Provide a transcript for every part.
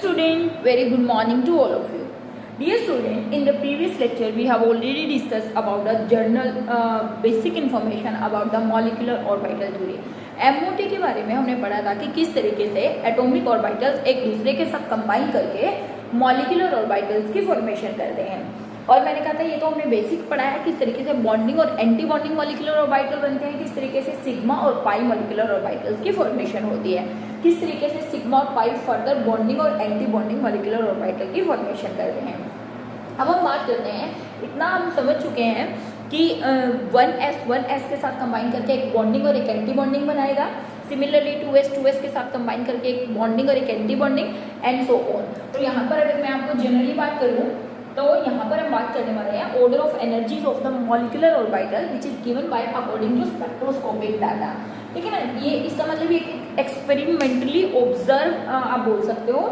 student, very good morning to all of you. Dear student, in the previous lecture we have already discussed about the general basic information about the molecular orbital theory. MOT के बारे में हमने पढ़ा था कि किस तरीके से एटॉमिक ऑर्बिटल्स एक दूसरे के साथ कंबाइन करके मॉलिक्यूलर ऑर्बिटल्स की फॉर्मेशन करते हैं। और मैंने कहा था ये तो हमने बेसिक पढ़ा है किस तरीके से बॉन्डिंग और एंटी बॉन्डिंग मॉलिक्यूलर ऑर्बिटल बनते हैं, किस तरीके से सिग्मा और पाई मॉलिक्यूलर ऑर्बिटल्स की फॉर्मेशन होती है, किस तरीके से सिग्मा और पाई फर्दर बॉन्डिंग और एंटी बॉन्डिंग मॉलिक्यूलर ऑर्बिटल की फॉर्मेशन करते हैं। अब हम बात करते हैं, इतना हम समझ चुके हैं कि 1s के साथ कंबाइन करके एक बॉन्डिंग और एक एंटी बॉन्डिंग बनाएगा। सिमिलरली 2s के साथ कंबाइन करके एक बॉन्डिंग और एक anti bonding and so on. तो यहाँ पर अगर मैं आपको जनरली बात करूँ तो यहाँ पर हम बात करने वाले हैं order of energies of the molecular orbital which is given by according to spectroscopic data. ठीक है ना, ये इसका मतलब एक एक्सपेरिमेंटली ऑब्जर्व आप बोल सकते हो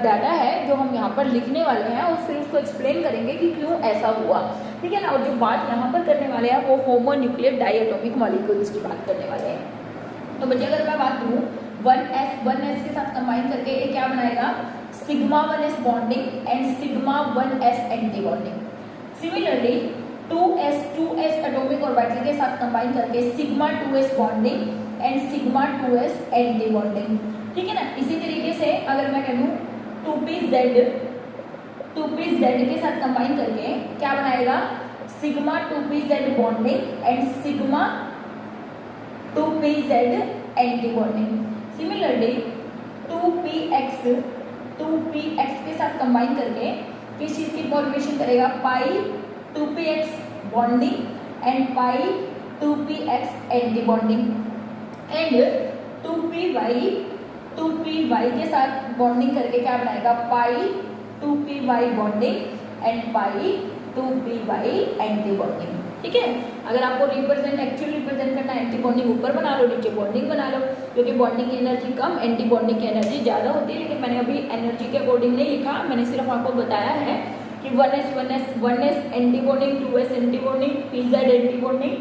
डाटा है जो हम यहाँ पर लिखने वाले हैं और फिर उसको एक्सप्लेन करेंगे कि क्यों ऐसा हुआ। ठीक है ना, और जो बात यहाँ पर करने वाले हैं वो होमोन्यूक्लियर डायटोमिक मॉलिक्यूल्स की बात करने वाले हैं। तो बच्चे अगर मैं बात करूँ 1s के साथ कंबाइन करके ये क्या बनाएगा, sigma 1s bonding and sigma 1s anti bonding. Similarly 2s atomic orbital के साथ कंबाइन करके sigma 2s bonding and sigma 2s anti bonding. ठीक है ना, इसी तरीके से अगर मैं कहूँ 2pz के साथ कंबाइन करके क्या बनाएगा, sigma 2pz bonding and sigma 2pz anti bonding. Similarly 2px के साथ कंबाइन करके किस चीज की फॉर्मेशन करेगा, पाई 2px bonding and pi 2px anti bonding and 2py के साथ बॉन्डिंग करके क्या बनाएगा, पाई 2py bonding and pi 2py anti bonding. ठीक है, अगर आपको एक्चुअली रिप्रेजेंट करना है एंटी बॉन्डिंग ऊपर बना लो, नीचे बॉन्डिंग बना लो, क्योंकि बॉन्डिंग की एनर्जी कम एंटी बॉन्डिंग की एनर्जी ज़्यादा होती है। लेकिन मैंने अभी एनर्जी के अकॉर्डिंग नहीं लिखा, मैंने सिर्फ आपको बताया है कि 1s anti bonding, 2s anti bonding, pz anti bonding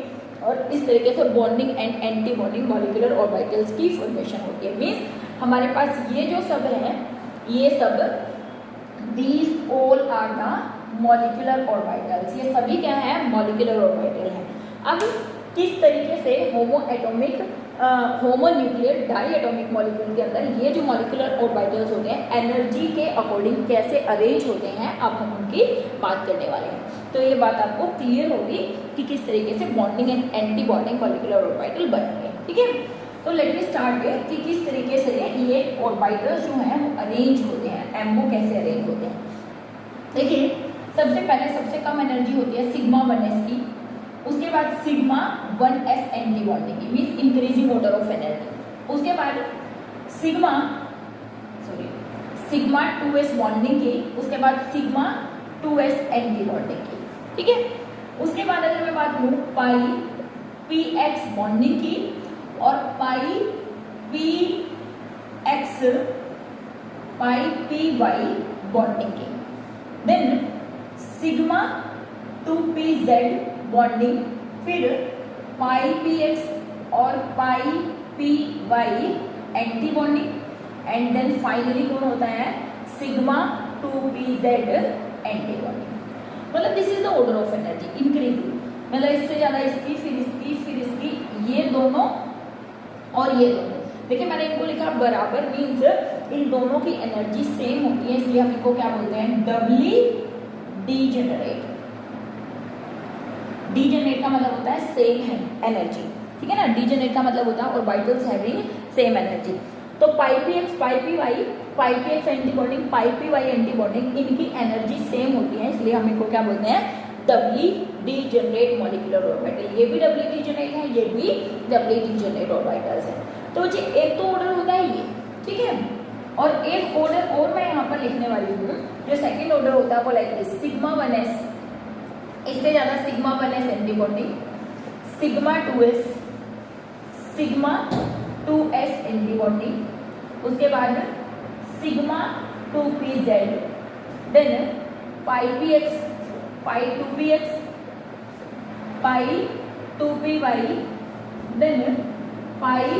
और इस तरीके से bonding and anti bonding molecular orbitals की फॉर्मेशन होती है। मीन्स हमारे पास ये जो सब है, ये सब these all are the molecular orbitals, ये सभी क्या है, मॉलिक्यूलर ऑर्बिटल है। अब किस तरीके से होमोन्यूक्लियर डायटोमिक मॉलिक्यूल के अंदर ये जो मॉलिक्यूलर ऑर्बिटल्स होते हैं एनर्जी के अकॉर्डिंग कैसे अरेंज होते हैं, अब हम उनकी बात करने वाले हैं। तो ये बात आपको क्लियर होगी कि किस तरीके से bonding and anti bonding molecular orbital बनेंगे। ठीक है, तो लेट मी स्टार्ट विद कि किस तरीके से ये ऑर्बिटल्स जो हैं वो अरेंज होते हैं, एमओ कैसे अरेंज होते हैं। देखिए, सबसे पहले सबसे कम एनर्जी होती है सिग्मा 1s की, उसके बाद सिग्मा 1s एंटी बॉन्डिंग की, means increasing order of energy. उसके बाद सिग्मा 2s बॉन्डिंग की, उसके बाद सिग्मा 2s एंटी बॉन्डिंग की। ठीक है, उसके बाद अगर मैं बात करूँ पाई px बॉन्डिंग की और पाई py बॉन्डिंग की, देन सिग्मा 2pz बॉन्डिंग, फिर पाई px और pi py anti bonding and then finally कौन होता है, सिग्मा 2pz एंटी बॉन्डिंग। मतलब this is the order of energy increasing, मतलब इससे ज़्यादा इसकी, फिर इसकी, फिर इसकी, ये दोनों और ये दोनों। देखिए मैंने इनको लिखा बराबर, मीन्स इन दोनों की एनर्जी सेम होती है, इसलिए हम इनको क्या बोलते हैं, डबली डीजेनरेट। डीजेनरेट का मतलब होता है सेम है एनर्जी। ठीक है ना, डीजेनरेट का मतलब होता है ऑर्बिटल्स हैविंग सेम एनर्जी। तो पाई px, पाई px एंटी बॉन्डिंग, पाई py एंटी बॉन्डिंग, इनकी एनर्जी सेम होती है, इसलिए हम इनको क्या बोलते हैं, डबली डीजेनरेट मॉलिक्यूलर ऑर्बिटल। ये भी डबली डीजेनरेट है, ये भी डबली डीजेनरेट ऑर्बिटल्स है। तो जी एक तो ऑर्डर होता है ये, ठीक है, और एक ऑर्डर और मैं यहाँ पर लिखने वाली हूँ, जो सेकेंड ऑर्डर होता है वो लाइक दिस, सिग्मा 1s, इससे ज़्यादा sigma 1s anti bonding, sigma 2s anti bonding, उसके बाद sigma 2pz, then pi px, pi 2px, pi 2py, then pi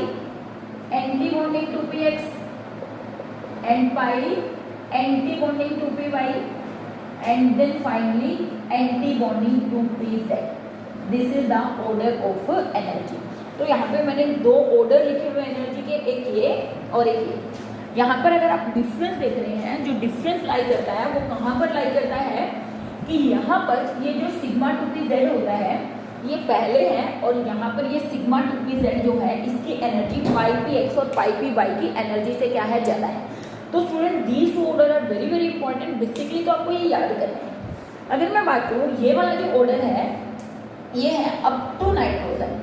anti bonding 2px and pi anti bonding 2p/, and then finally anti bonding 2pz। This is the order of energy. तो यहाँ पे मैंने दो order लिखे हुए energy के, एक ये और एक ये। यहाँ पर अगर आप डिफरेंस देख रहे हैं, जो डिफरेंस लाई करता है वो कहाँ पर लाई करता है कि यहाँ पर ये जो सिग्मा 2pz होता है ये पहले है, और यहाँ पर ये सिग्मा 2pz जो है इसकी एनर्जी πpx और πpy की एनर्जी से क्या है, ज़्यादा है। तो student these two order are very very important. Basically तो आपको ये याद करना है। अगर मैं बात करूँ, ये वाला जो ऑर्डर है ये है अप टू नाइट्रोजन।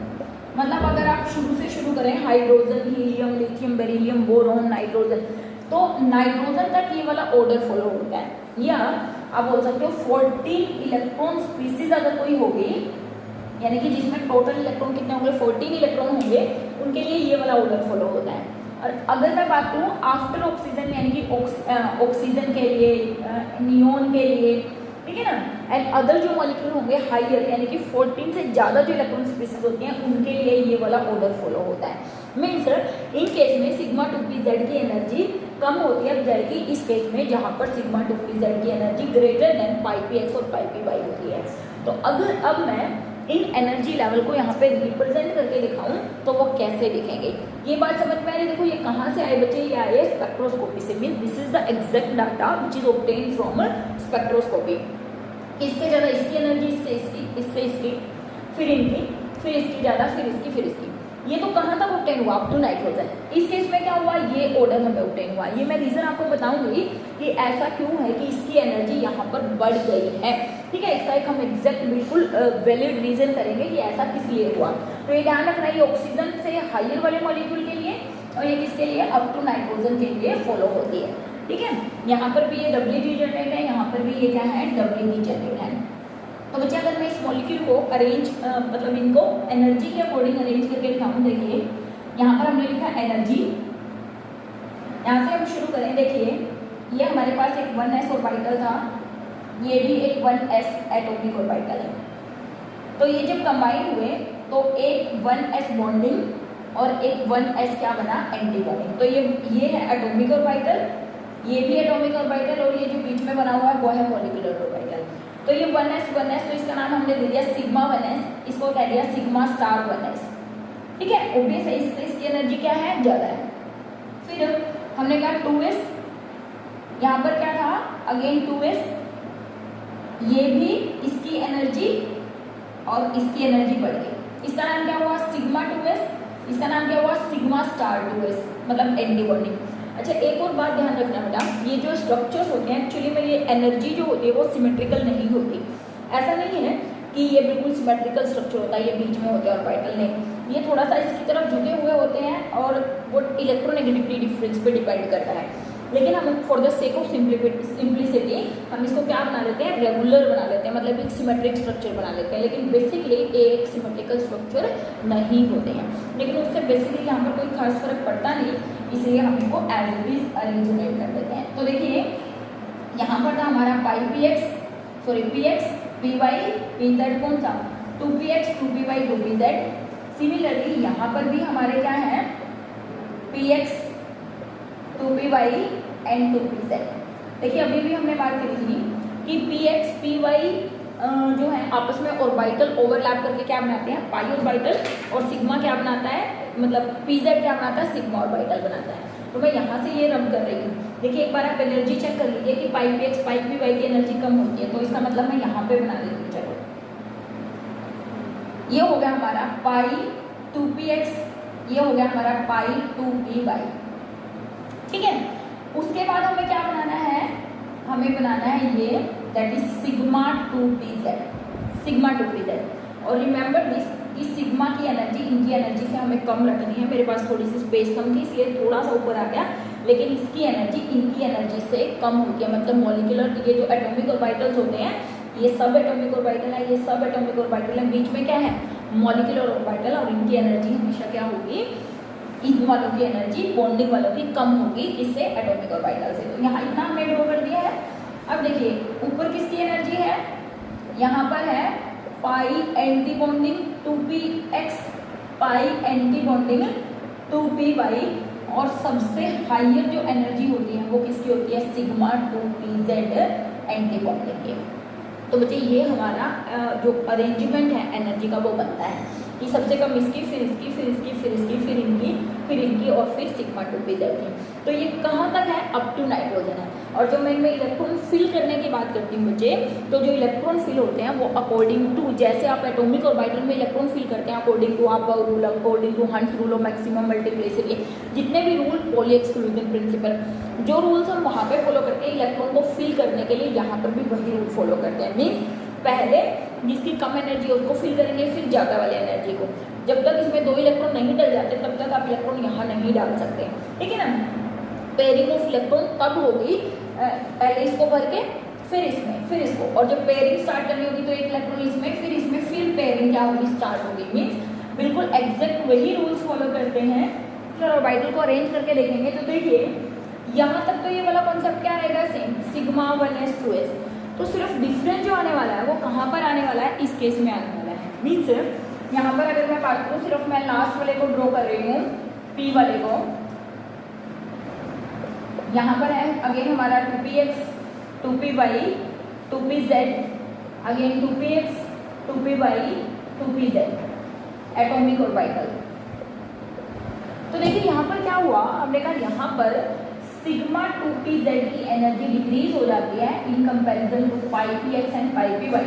मतलब अगर आप शुरू से शुरू करें, hydrogen, helium, lithium, beryllium, boron, nitrogen, तो नाइट्रोजन तक ये वाला ऑर्डर फॉलो होता है। या आप बोल सकते हो 14 इलेक्ट्रॉन स्पीसीज अगर कोई होगी, यानी कि जिसमें टोटल इलेक्ट्रॉन कितने होंगे, 14 इलेक्ट्रॉन होंगे, उनके लिए ये वाला ऑर्डर फॉलो होता है। और अगर मैं बात करूँ आफ्टर ऑक्सीजन, यानी कि ऑक्सीजन के लिए, नियोन के लिए, ठीक है ना, एंड अदर जो मॉलिक्यूल होंगे हाइयर, यानी कि 14 से ज़्यादा जो इलेक्ट्रॉन स्पीसीज होती हैं उनके लिए ये वाला ऑर्डर फॉलो होता है। मीन्स इन केस में सिग्मा 2pz की एनर्जी कम होती है जबकि इस केस में जहाँ पर सिग्मा 2pz की एनर्जी ग्रेटर देन πpx और πpy होती है। तो अगर अब मैं इन एनर्जी लेवल को यहाँ पे रिप्रेजेंट करके दिखाऊं तो वो कैसे दिखेंगे, ये बात समझ में आ रही है। देखो ये कहाँ से आए बच्चे, ये आए स्पेक्ट्रोस्कोपी से। Means this is the exact data which is obtain from spectroscopy. इससे ज़्यादा इसकी एनर्जी, इससे इसकी, फिर इनकी, फिर इसकी ज़्यादा, फिर इसकी, फिर इसकी। ये तो कहाँ तक ऑब्टेन हुआ, अप टू नाइट्रोजन। इस केस में क्या हुआ, ये ऑर्डर हमें ऑब्टेन हुआ। ये मैं रीज़न आपको बताऊंगी कि ऐसा क्यों है कि इसकी एनर्जी यहाँ पर बढ़ गई है। ठीक है, इसका एक हम एग्जैक्ट बिल्कुल वैलिड रीज़न करेंगे कि ऐसा किस लिए हुआ। तो ये ध्यान रखना, ये ऑक्सीजन से हाइयर वाले मॉलिक्यूल के लिए और ये किसके लिए, अप टू नाइट्रोजन के लिए फॉलो होती है। ठीक है, यहाँ पर भी ये Wg जनरेट है, यहाँ पर भी ये क्या है, Wg जनरेट है। तो बच्चे अगर मैं इस मॉलिक्यूल को अरेंज मतलब इनको एनर्जी के अकॉर्डिंग अरेंज करके दिखाऊँ, देखिए यहाँ पर हमने लिखा एनर्जी। यहाँ से हम शुरू करें, देखिए ये हमारे पास एक 1s ऑर्बिटल था, ये भी एक 1s एटॉमिक ऑर्बिटल है। तो ये जब कंबाइन हुए तो एक 1s बॉन्डिंग और एक 1s क्या बना, एंटी बॉन्डिंग। तो ये है एटॉमिक ऑर्बिटल, ये भी एटॉमिक ऑर्बिटल, और ये जो बीच में बना हुआ है वो है मॉलिक्यूलर ऑर्बिटल। तो ये 1s तो इसका नाम हमने दे दिया सिग्मा 1s, इसको कह दिया सिग्मा स्टार 1s। ठीक है, ऑब्वियस है, इससे इसकी एनर्जी क्या है, ज़्यादा है। फिर हमने कहा 2s, यहाँ पर क्या था, अगेन 2s, ये भी इसकी एनर्जी और इसकी एनर्जी बढ़ गई। इसका नाम क्या हुआ, सिग्मा 2s, इसका नाम क्या हुआ, सिग्मा स्टार 2s, मतलब एंटी बॉन्डिंग। अच्छा, एक और बात ध्यान रखना बेटा, ये जो स्ट्रक्चर्स होते हैं एक्चुअली में ये एनर्जी जो होती है वो सिमेट्रिकल नहीं होती। ऐसा नहीं है कि ये बिल्कुल सिमेट्रिकल स्ट्रक्चर होता है, ये बीच में होते हैं ऑर्बिटल नहीं, ये थोड़ा सा इसकी तरफ झुके हुए होते हैं और वो इलेक्ट्रोनेगेटिविटी डिफरेंस पे डिपेंड करता है। लेकिन हम for the sake of simplicity हम इसको क्या बना लेते हैं, रेगुलर बना लेते हैं, मतलब एक सिमेट्रिक स्ट्रक्चर बना लेते हैं। लेकिन बेसिकली एक सिमेट्रिकल स्ट्रक्चर नहीं होते हैं, लेकिन उससे बेसिकली यहाँ पर कोई खास फर्क पड़ता नहीं, इसलिए हम इसको एज इट इज अरेंजमेंट कर देते हैं। तो देखिए यहाँ पर था हमारा px, py, pz कौन सा, 2px, 2py, 2pz। सिमिलरली यहाँ पर भी हमारे क्या है, px, 2py एंड 2pz। देखिए अभी भी हमने बात करी थी कि px, py जो है आपस में ऑर्बिटल ओवरलैप करके क्या बनाते हैं, पाई ऑर्बिटल, और सिग्मा क्या बनाता है, मतलब pz क्या बनाता है, सिग्मा ऑर्बिटल बनाता है। तो मैं यहाँ से ये रब कर रही हूँ। देखिए एक बार आप एनर्जी चेक कर लीजिए कि πpx, πpy की एनर्जी कम होती है, तो इसका मतलब मैं यहाँ पे बना देती हूँ। चलो ये हो गया हमारा पाई 2px, ये हो गया हमारा पाई 2py। ठीक है, उसके बाद हमें क्या बनाना है, हमें बनाना है ये, that is sigma 2pz, sigma 2pz। और रिमेंबर दिस कि सिग्मा की एनर्जी इनकी एनर्जी से हमें कम रखनी है। मेरे पास थोड़ी सी स्पेस कम थी इसलिए थोड़ा सा ऊपर आ गया, लेकिन इसकी एनर्जी इनकी एनर्जी से कम होती है। मतलब मॉलिक्यूलर ये जो एटॉमिक ऑर्बिटल्स होते हैं, ये सब एटॉमिक ऑर्बिटल है, ये सब एटॉमिक ऑर्बिटल है, बीच में क्या है, मॉलिक्यूलर ऑर्बिटल, और इनकी एनर्जी हमेशा क्या होगी, इन वालों की एनर्जी बॉन्डिंग वालों की कम होगी, इससे एटॉमिक ऑर्बिटल से। तो यहाँ इतना हमने ड्रॉ कर दिया है। अब देखिए ऊपर किसकी एनर्जी है, यहाँ पर है पाई एंटी बॉन्डिंग 2px, पाई एंटी बॉन्डिंग 2py, और सबसे हाइयर जो एनर्जी होती है वो किसकी होती है, सिग्मा 2pz एंटी बॉन्डिंग की। तो बच्चे ये हमारा जो अरेंजमेंट है एनर्जी का वो बनता है कि सबसे कम इसकी, फिर इसकी, फिर इसकी, फिर इसकी, फिर इनकी, फिर इनकी और फिर सिग्मा 2pz की। तो ये कहाँ तक है, अप टू नाइट्रोजन है। और जब मैं इनमें इलेक्ट्रॉन फिल करने की बात करती हूँ बच्चे, तो जो इलेक्ट्रॉन फिल होते हैं वो अकॉर्डिंग टू, जैसे आप एटॉमिक ऑर्बिटल में इलेक्ट्रॉन फिल करते हैं अकॉर्डिंग टू आप रूल, अकॉर्डिंग टू हंस रूल ऑफ मैक्सिमम मल्टीप्लिसिटी, जितने भी रूल, पॉली एक्सक्लूजन प्रिंसिपल, जो रूल्स हम वहाँ पे फॉलो करते हैं इलेक्ट्रॉन को फिल करने के लिए, यहाँ पर भी वही रूल फॉलो करते हैं। मीन्स पहले जिसकी कम एनर्जी है उसको फिल करेंगे, फिर ज़्यादा वाले एनर्जी को। जब तक इसमें 2 इलेक्ट्रॉन नहीं डल जाते तब तक आप इलेक्ट्रॉन यहाँ नहीं डाल सकते, ठीक है ना। पेयरिंग ऑफ इलेक्ट्रॉन तब होगी पहले इसको भर के फिर इसमें, फिर इसको, और जब पेयरिंग स्टार्ट करनी होगी तो एक इलेक्ट्रॉन इसमें, फिर इसमें, फिर पेयरिंग क्या होगी, स्टार्ट होगी। मीन्स बिल्कुल एग्जैक्ट वही रूल्स फॉलो करते हैं। फिर ऑर्बिटल को अरेंज करके देखेंगे तो देखिए यहाँ तक तो ये वाला कॉन्सेप्ट क्या रहेगा, सेम, सिग्मा 1s 2s। तो सिर्फ डिफरेंस जो आने वाला है वो कहाँ पर आने वाला है, इस केस में आने वाला है। मीन्स यहाँ पर अगर मैं बात करूँ, सिर्फ मैं लास्ट वाले को ड्रॉ कर रही हूँ, P वाले को। यहाँ पर है अगेन हमारा 2px 2py 2pz, again 2px 2py 2pz atomic orbital. तो देखिए यहाँ पर क्या हुआ, हमने कहा यहाँ पर सिग्मा 2pz की एनर्जी डिक्रीज हो जाती है in comparison to pi px and pi py,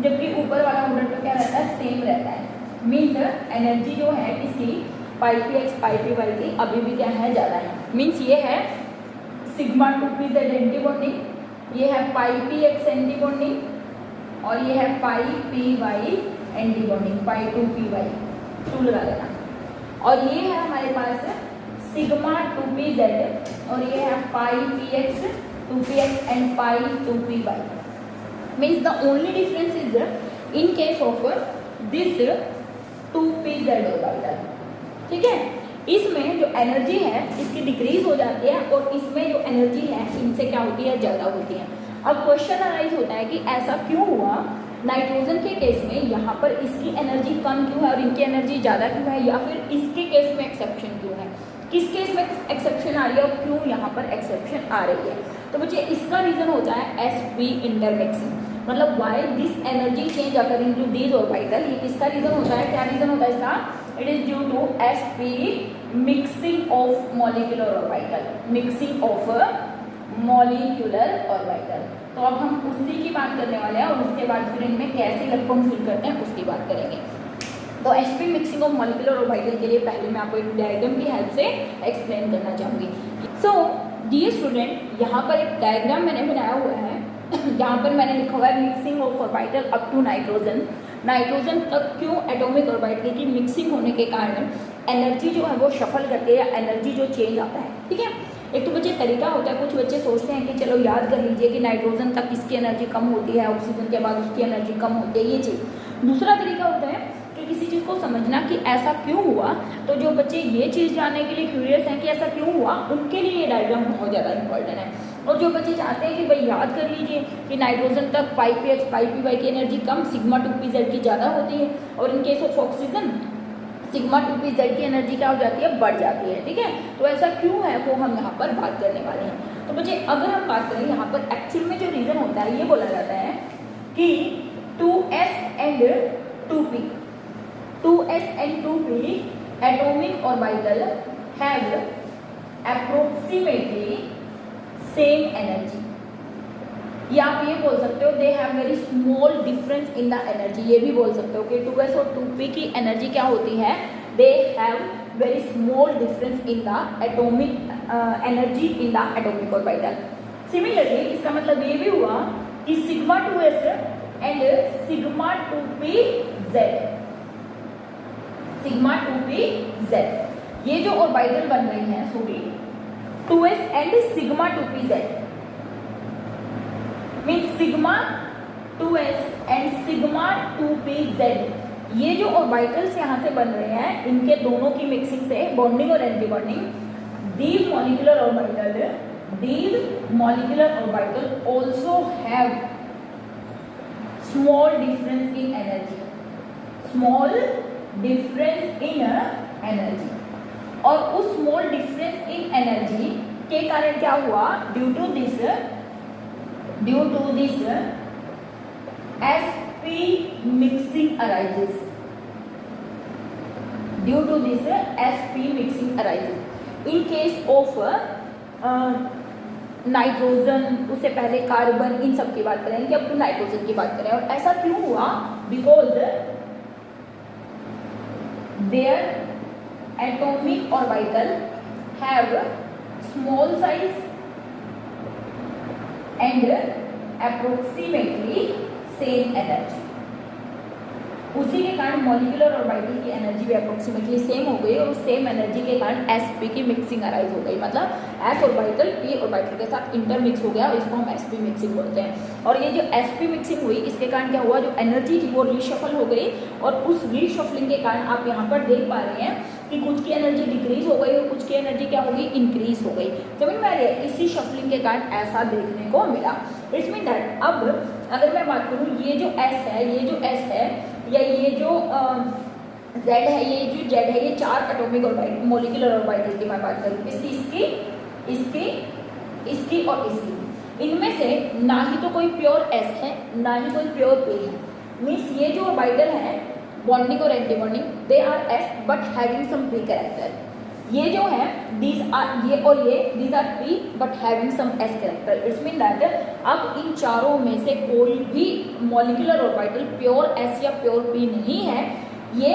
जबकि ऊपर वाला ऑर्डर तो क्या रहता है, सेम रहता है। मीन्स एनर्जी जो है इसकी पाई px पाई py की अभी भी क्या है, ज़्यादा है। मीन्स ये है सिग्मा 2pz एंटी बॉन्डिंग, ये है पाई px एंटी बॉन्डिंग, और ये है पाई py एंटी बॉन्डिंग, पाई 2py 2 लगा देना। और ये है हमारे पास सिग्मा 2pz और ये है पाई px 2px and pi 2py। Means the only difference is in case of this 2pz orbital, ठीक है। इसमें जो एनर्जी है इसकी डिक्रीज हो जाती है और इसमें जो एनर्जी है इनसे क्या होती है, ज़्यादा होती है। अब क्वेश्चन अराइज होता है कि ऐसा क्यों हुआ, नाइट्रोजन के केस में यहाँ पर इसकी एनर्जी कम क्यों है और इनकी एनर्जी ज़्यादा क्यों है, या फिर इसके केस में एक्सेप्शन क्यों है, किस केस में एक्सेप्शन आ रही है और क्यों यहाँ पर एक्सेप्शन आ रही है। तो बच्चे इसका रीज़न होता है sp इंटरमिक्सिंग, मतलब why this energy change occurring to this orbital. ये किसका रीज़न होता है, क्या रीज़न होता है इसका, it is due to sp mixing of molecular orbital, mixing of molecular orbital. तो अब हम उसी की बात करने वाले हैं और उसके बाद फिर इनमें कैसे इलेक्ट्रॉन फिल करते हैं उसकी बात करेंगे। तो sp mixing of molecular orbital के लिए पहले मैं आपको एक डायग्राम की हेल्प से एक्सप्लेन करना चाहूँगी। सो डियर स्टूडेंट, यहाँ पर एक डायग्राम मैंने बनाया हुआ है जहाँ पर मैंने लिखा हुआ है mixing of orbital up to nitrogen. Nitrogen तक क्यों एटॉमिक ऑर्बिटल की मिक्सिंग होने के कारण एनर्जी जो है वो शफल करती है या एनर्जी जो चेंज आता है, ठीक है। एक तो बच्चे तरीका होता है, कुछ बच्चे सोचते हैं कि चलो याद कर लीजिए कि नाइट्रोजन तक इसकी एनर्जी कम होती है, ऑक्सीजन के बाद उसकी एनर्जी कम होती है, ये चीज़। दूसरा तरीका होता है कि किसी चीज़ को समझना कि ऐसा क्यों हुआ। तो जो बच्चे ये चीज़ जानने के लिए क्यूरियस हैं कि ऐसा क्यों हुआ, उनके लिए ये डायग्राम बहुत ज़्यादा इंपॉर्टेंट है। और जो बच्चे चाहते हैं कि भाई याद कर लीजिए कि नाइट्रोजन तक पाई px पाई py की एनर्जी कम, सिग्मा 2pz की ज़्यादा होती है, और इन case of oxygen sigma 2pz की एनर्जी क्या हो जाती है, बढ़ जाती है, ठीक है। तो ऐसा क्यों है वो हम यहाँ पर बात करने वाले हैं। तो बच्चे अगर हम बात करें यहाँ पर एक्चुअल में जो रीज़न होता है, ये बोला जाता है कि 2s and 2p 2s and 2p atomic orbital have approximately same energy, या आप ये बोल सकते हो they have very small difference in the energy. ये भी बोल सकते हो कि 2s और 2p की एनर्जी क्या होती है, they have very small difference in the atomic energy in the atomic orbital. Similarly इसका मतलब ये भी हुआ कि sigma 2s and sigma 2pz, sigma 2pz ये जो ऑर्बिटल बन रही हैं, sorry 2s and sigma 2pz means sigma 2s and sigma 2pz, ये जो ऑर्बिटल्स यहाँ से बन रहे हैं इनके दोनों की मिक्सिंग से बॉन्डिंग और anti bonding, these molecular orbital also have small difference in energy, small difference in energy। और उस स्मॉल डिफरेंस इन एनर्जी के कारण क्या हुआ, due to this sp mixing arises, due to this sp mixing arises in case of nitrogen, उससे पहले carbon, इन सब की बात करें, अब तो नाइट्रोजन की बात करें। और ऐसा क्यों हुआ, because their atomic orbital have small size and approximately same energy. उसी के कारण मॉलिक्यूलर ऑर्बिटल की एनर्जी भी अप्रोक्सीमेटली सेम हो गई और उस सेम एनर्जी के कारण sp की मिक्सिंग अराइज हो गई, मतलब s ऑर्बिटल p ऑर्बिटल के साथ इंटरमिक्स हो गया और इसको हम sp मिक्सिंग बोलते हैं। और ये जो sp मिक्सिंग हुई इसके कारण क्या हुआ, जो एनर्जी थी वो रीशफल हो गई और उस रीशफलिंग के कारण आप यहाँ पर देख पा रहे हैं कि कुछ की एनर्जी डिक्रीज हो गई और कुछ की एनर्जी क्या हो गई, इंक्रीज हो गई। समझ में आ रही है, इसी शफलिंग के कारण ऐसा देखने को मिला। इट्स मीन दैट अब अगर मैं बात करूँ, ये जो s है, ये जो s है या ये जो z है, ये जो z है, ये 4 एटॉमिक ऑर्बिटल, मॉलिक्यूलर ऑर्बिटल की मैं बात करूँ, इसकी और इसकी, इनमें से ना ही तो कोई प्योर s है ना ही कोई प्योर p है। मीन्स ये जो ऑर्बिटल है बॉन्डिंग और anti bonding, they are s but having some p character. ये जो है दीज आर, ये और ये these are p but having some s character. It's mean that अब इन चारों में से कोई भी मॉलिक्यूलर ऑर्बिटल प्योर s या प्योर p नहीं है, ये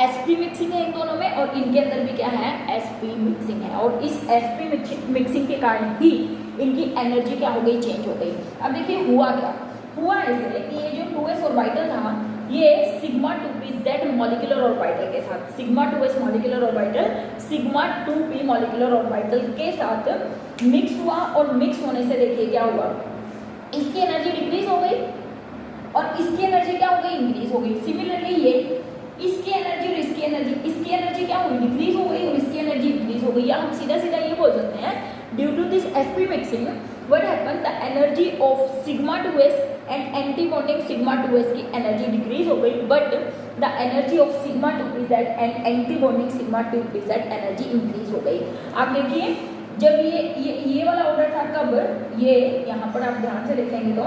sp मिक्सिंग है इन दोनों में और इनके अंदर भी क्या है, sp मिक्सिंग है। और इस sp मिक्सिंग के कारण ही इनकी एनर्जी क्या हो गई, चेंज हो गई। अब देखिए हुआ क्या, हुआ ऐसे कि ये जो 2s ऑर्बिटल था ये सिग्मा 2p मॉलिक्यूलर ऑर्बिटल के साथ, sigma 2s molecular orbital sigma 2p molecular orbital के साथ मिक्स हुआ और मिक्स होने से देखिए क्या हुआ, इसकी एनर्जी डिक्रीज हो गई और इसकी एनर्जी क्या हो गई, इंक्रीज हो गई। सिमिलरली ये इसकी एनर्जी और इसकी एनर्जी क्या हुई, डिक्रीज हो गई और इसकी एनर्जी इंक्रीज हो गई। या हम सीधा सीधा ये बोल सकते हैं, due to this sp mixing what happened, the energy of sigma 2s and anti bonding sigma 2s की एनर्जी डिक्रीज हो गई, but the energy of sigma 2pz and anti bonding sigma 2pz energy increase हो गई। आप देखिए जब ये वाला ऑर्डर था कब, ये यहाँ पर आप ध्यान से देखेंगे तो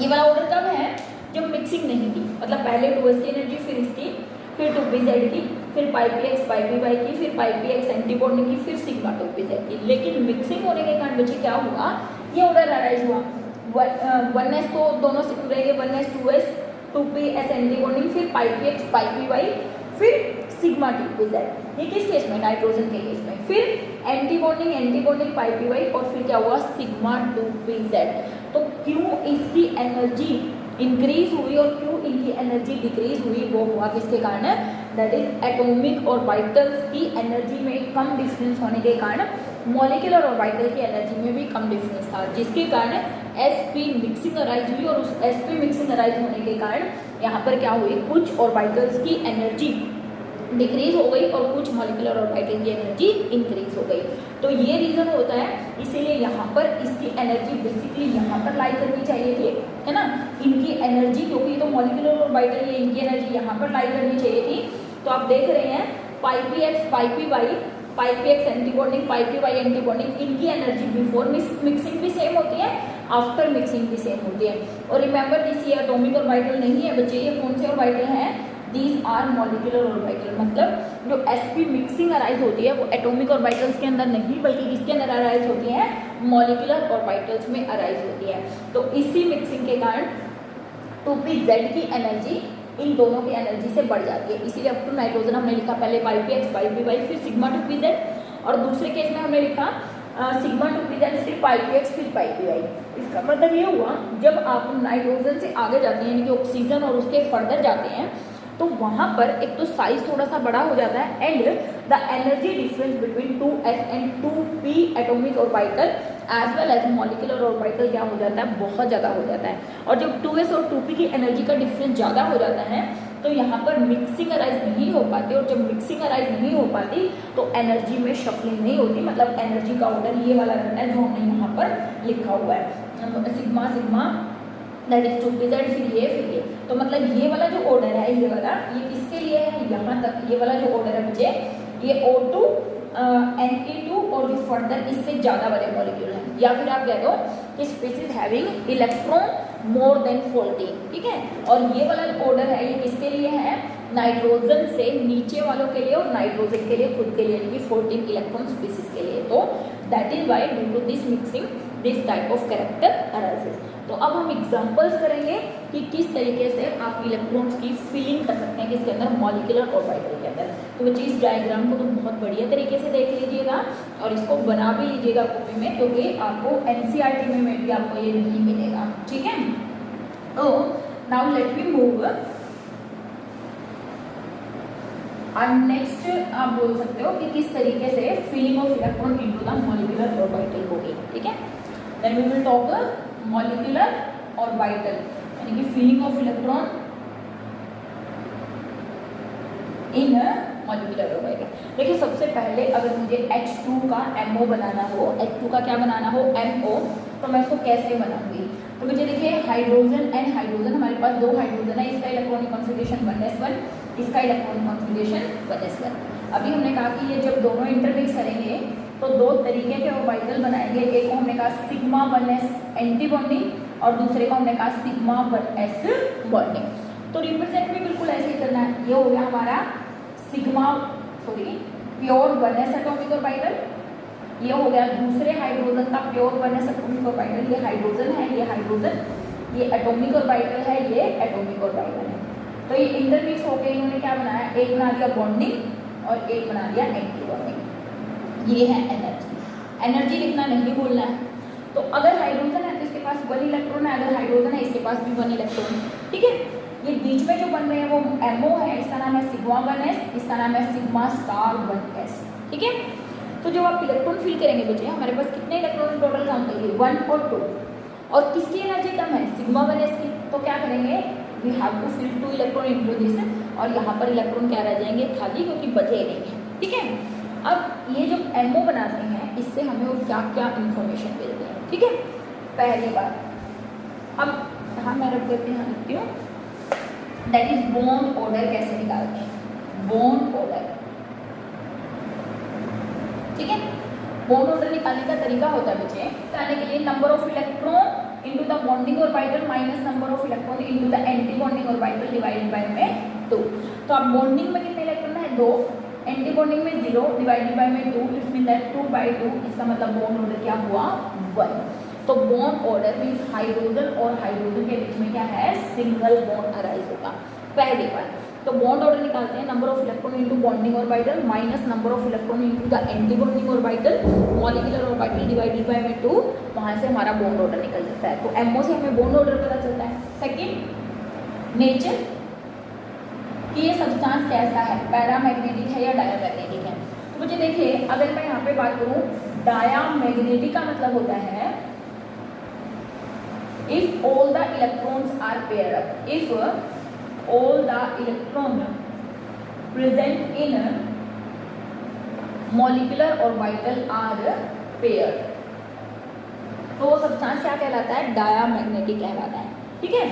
ये वाला ऑर्डर कब है, जब मिक्सिंग नहीं थी, मतलब पहले 2s की एनर्जी, फिर इसकी, फिर 2pz की, फिर πpx πpy की, फिर πpx एंटी बॉन्डिंग की, फिर सिग्मा 2pz की। लेकिन मिक्सिंग होने के कारण बच्चे क्या हुआ, ये ऑर्डर अराइज हुआ, 1s तो दोनों से रहेंगे, 1s 2s 2ps anti bonding, फिर πpx πpy, फिर सिग्मा 2pz। ये किस केस में, नाइट्रोजन के केस में। फिर एंटी बॉन्डिंग πpy और फिर क्या हुआ, सिग्मा 2pz। तो क्यों इसकी एनर्जी इंक्रीज हुई और क्यों इनकी एनर्जी डिक्रीज हुई, वो हुआ किसके कारण, दैट इज एटॉमिक ऑर्बिटल्स की एनर्जी में कम डिफरेंस होने के कारण मॉलिक्यूलर ऑर्बिटल की एनर्जी में भी कम डिफरेंस था, जिसके कारण sp मिक्सिंग अराइज हुई और उस sp मिक्सिंग अराइज होने के कारण यहाँ पर क्या हुई, कुछ ऑर्बिटल्स की एनर्जी डिक्रीज हो गई और कुछ मॉलिक्यूलर ऑर्बिटल की एनर्जी इंक्रीज हो गई। तो ये रीज़न होता है, इसीलिए यहाँ पर इसकी एनर्जी बेसिकली यहाँ पर लाई करनी चाहिए थी, है ना, इनकी एनर्जी, क्योंकि तो मॉलिक्यूलर ऑर्बिटल है, इनकी एनर्जी यहाँ पर लाई करनी चाहिए थी। तो आप देख रहे हैं πpx πpx anti bonding πpy anti bonding, इनकी एनर्जी बिफोर मिक्सिंग भी सेम होती है, आफ्टर मिक्सिंग भी सेम होती है। और रिमेंबर दिस, ये एटॉमिक ऑर्बिटल नहीं है बच्चे, ये कौन से ऑर्बिटल हैं, दीज आर मॉलिक्यूलर ऑर्बिटल। मतलब जो sp मिक्सिंग अराइज होती है वो एटॉमिक ऑर्बिटल्स के अंदर नहीं बल्कि किसके अंदर अराइज होती है, मॉलिक्यूलर ऑर्बिटल्स में अराइज होती है। तो इसी मिक्सिंग के कारण 2pz की एनर्जी इन दोनों की एनर्जी से बढ़ जाती है। इसीलिए अप टू नाइट्रोजन हमने लिखा पहले πpx πpy फिर सिग्मा 2pz, और दूसरे केस में हमने लिखा सिग्मा 2pz फिर πpx फिर πpy। इसका मतलब ये हुआ, जब आप नाइट्रोजन से आगे जाते हैं यानी कि ऑक्सीजन और उसके फर्दर जाते हैं तो वहाँ पर एक तो साइज थोड़ा सा बड़ा हो जाता है and the energy difference between 2s and 2p atomic orbital as well as molecular orbital क्या हो जाता है, बहुत ज़्यादा हो जाता है। और जब 2s और 2p की एनर्जी का डिफरेंस ज़्यादा हो जाता है तो यहाँ पर मिक्सिंग अराइज नहीं हो पाती, और जब मिक्सिंग अराइज नहीं हो पाती तो एनर्जी में शफलिंग नहीं होती। मतलब एनर्जी का ऑर्डर ये वाला रहता है जो हमने यहाँ पर लिखा हुआ है, sigma sigma that is 2pz फिर ये। तो मतलब ये वाला जो ऑर्डर है, ये वाला, ये किसके लिए है, यहाँ तक ये वाला जो ऑर्डर है बच्चे, ये O2 Ne2 और जो फर्दर इससे ज़्यादा वाले मॉलिक्यूल हैं, या फिर आप कह दो कि species having electron more than 14, ठीक है। और ये वाला ऑर्डर है ये किसके लिए है, नाइट्रोजन से नीचे वालों के लिए और नाइट्रोजन के लिए खुद के लिए, यानी 14 इलेक्ट्रॉन स्पीसीज के लिए। तो that is why due to this mixing this type of character arises. तो अब हम एग्जांपल्स करेंगे कि किस तरीके से आप इलेक्ट्रॉन्स की फिलिंग कर सकते हैं किसके अंदर, मॉलिक्यूलर ऑर्बिटल के अंदर। तो बच्चे इस डायग्राम को तो बहुत बढ़िया तरीके से देख लीजिएगा और इसको बना भी लीजिएगा कॉपी में, क्योंकि आपको एनसीईआरटी में भी आपको ये नहीं मिलेगा, ठीक है। तो now let me move and next आप बोल सकते हो कि किस तरीके से filling of electron into the molecular orbital होगी, ठीक है। Then we will talk molecular orbital, यानी कि filling of electron in molecular orbital. देखिए सबसे पहले अगर मुझे H2 का MO बनाना हो, H2 का क्या बनाना हो, MO, तो मैं इसको कैसे बनाऊंगी। तो मुझे देखिए हाइड्रोजन एंड हाइड्रोजन, हमारे पास दो हाइड्रोजन है, इसका इलेक्ट्रॉनिक कॉन्फिगरेशन 1s1, इसका इलेक्ट्रॉनिक कॉन्फिगरेशन 1s1। अभी हमने कहा कि ये जब दोनों इंटरमिक्स करेंगे तो दो तरीके के ऑर्बिटल बनाएंगे, एक को हमने कहा सिग्मा 1s एंटी बॉन्डिंग और दूसरे को हमने कहा सिग्मा 1s बॉन्डिंग। तो रिप्रेजेंट भी बिल्कुल ऐसे ही करना है। ये हो गया हमारा प्योर 1s एटॉमिक ऑर्बिटल, ये हो गया दूसरे हाइड्रोजन का प्योर 1s एटॉमिक ऑर्बिटल, ये हाइड्रोजन है, ये हाइड्रोजन, ये एटॉमिक ऑर्बिटल है, ये एटॉमिक ऑर्बिटल है। तो ये इंटरमिक्स होकर इन्होंने क्या बनाया, एक बना दिया बॉन्डिंग और एक बना दिया एंटी बॉन्डिंग। ये है एनर्जी, एनर्जी लिखना नहीं बोलना है। तो अगर हाइड्रोजन है तो इसके पास 1 इलेक्ट्रॉन है, अगर हाइड्रोजन है इसके पास भी 1 इलेक्ट्रॉन है, ठीक है। ये बीच में जो बन रहे हैं वो MO है, इसका नाम है सिग्मा 1s, इसका नाम है सिग्मा स्टार 1s, ठीक है। तो जब आप इलेक्ट्रॉन फिल करेंगे बच्चे, हमारे पास कितने इलेक्ट्रॉन टोटल काउंट करिए, 1 और 2, और किसकी एनर्जी कम है, सिग्मा 1s की। तो क्या करेंगे, we have to fill 2 electron into this, और यहाँ पर इलेक्ट्रॉन क्या रह जाएंगे, खाली, क्योंकि बचे नहीं है, ठीक है। अब ये जो MO बनाते हैं इससे हमें और क्या क्या इंफॉर्मेशन मिलती है, ठीक है। पहली बात, अब यहाँ मैं रख देती हूँ, लिखती हूँ, दैट इज बॉन्ड ऑर्डर कैसे निकालते हैं, बॉन्ड ऑर्डर, ठीक है। बॉन्ड ऑर्डर निकालने का तरीका होता है बच्चे, निकालने के लिए number of electron into the bonding orbital minus number of electron into the anti bonding orbital divided by में 2। तो अब बॉन्डिंग में कितने इलेक्ट्रॉन है, 2, एंटी बॉन्डिंग में 0 डिवाइडेड बाय में 2, इट्स मीन दैट 2/2, इसका मतलब बॉन्ड ऑर्डर क्या हुआ, 1। तो बॉन्ड ऑर्डर मीन्स हाइड्रोजन और हाइड्रोजन के बीच में क्या है, सिंगल बॉन्ड अराइज होगा, पहली बार। तो बॉन्ड ऑर्डर निकालते हैं, number of electron into bonding orbital minus number of electron into the anti bonding orbital molecular orbital divided by में 2, वहाँ से हमारा बॉन्ड ऑर्डर निकल जाता है। तो MO से हमें बॉन्ड ऑर्डर पता चलता है। सेकेंड, नेचर, कि ये सब्सटेंस कैसा है, पैरामैग्नेटिक है या डायामैग्नेटिक है। तो मुझे देखिए अगर मैं यहाँ पे बात करूँ, डायामैग्नेटिक का मतलब होता है if all the electrons are pair up, if all the electron present in molecular orbital are pair, तो वो सब्सटेंस क्या कहलाता है, डायामैग्नेटिक कहलाता है, ठीक है।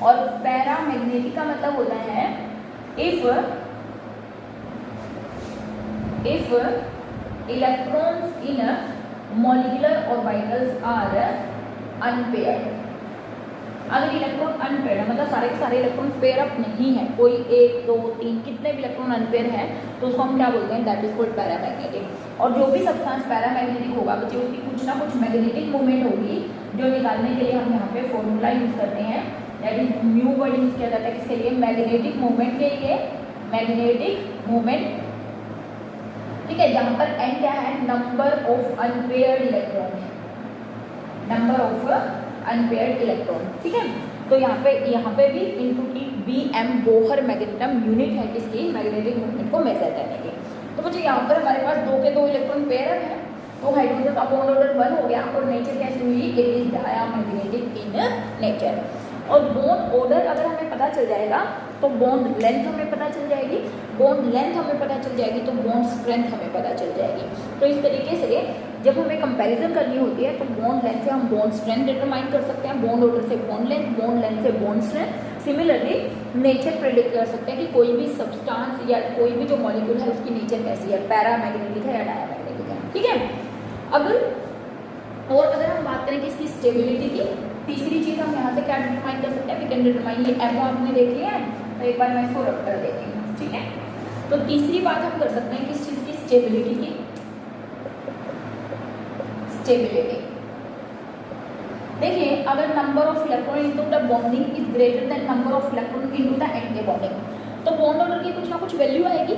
और पैरामैग्नेटिक का मतलब होता है if electrons in molecular orbitals are unpaired, अगर इलेक्ट्रॉन अनपेयर है मतलब सारे के सारे इलेक्ट्रॉन पेयर अप नहीं है, कोई 1 2 3 कितने भी इलेक्ट्रॉन अनपेयर है, तो उसको हम क्या बोलते हैं, दैट इज कॉल्ड पैरामैग्नेटिक। और जो भी सब्सटेंस पैरामैग्नेटिक होगा बच्चे, उसकी कुछ ना कुछ मैग्नेटिक मूवमेंट होगी, जो निकालने के लिए हम यहाँ पे फॉर्मूला यूज करते हैं, that is mu word use किया जाता है किसके लिए, मैग्नेटिक मूवमेंट के लिए, मैग्नेटिक मूवमेंट, ठीक है। जहाँ पर n क्या है, नंबर ऑफ अनपेयर्ड इलेक्ट्रॉन है, नंबर ऑफ अनपेयर्ड इलेक्ट्रॉन, ठीक है। तो यहाँ पे भी इनटू की BM बोहर मैग्नेटम यूनिट है किसकी, मैग्नेटिक मूवमेंट को मेजर करने की। तो मुझे यहाँ पर हमारे पास 2 के 2 इलेक्ट्रॉन पेयर है, तो हाइड्रोजन का बॉन्ड ऑर्डर 1 हो गया, और नेचर कैसे हुई, it is diamagnetic in nature. और बॉन्ड ऑर्डर अगर हमें पता चल जाएगा तो बॉन्ड लेंथ हमें पता चल जाएगी, बॉन्ड लेंथ हमें पता चल जाएगी तो बॉन्ड स्ट्रेंथ हमें पता चल जाएगी। तो इस तरीके से जब हमें कंपैरिजन करनी होती है तो बॉन्ड लेंथ से हम बॉन्ड स्ट्रेंथ डिटरमाइन कर सकते हैं, बॉन्ड ऑर्डर से बॉन्ड लेंथ से bond strength. Similarly nature predict कर सकते हैं कि कोई भी सब्सटेंस या कोई भी जो मॉलिक्यूल है उसकी नेचर कैसी है, पैरामैग्नेटिक है या डायमैग्नेटिक है। ठीक है, अगर हम बात करें कि इसकी स्टेबिलिटी की, तीसरी चीज हम यहाँ से क्या डिटरमाइन कर सकते हैं, वी कैन डिटरमाइन, ये एमओ आपने देख लिया है तो एक बार मैं इसको रब कर देती हूँ। ठीक है, तो तीसरी बात हम कर सकते हैं किस चीज की, स्टेबिलिटी की। स्टेबिलिटी देखिए, अगर number of electron into the bonding is greater than number of electron into the anti bonding, तो बॉन्ड ऑर्डर की कुछ ना कुछ वैल्यू आएगी,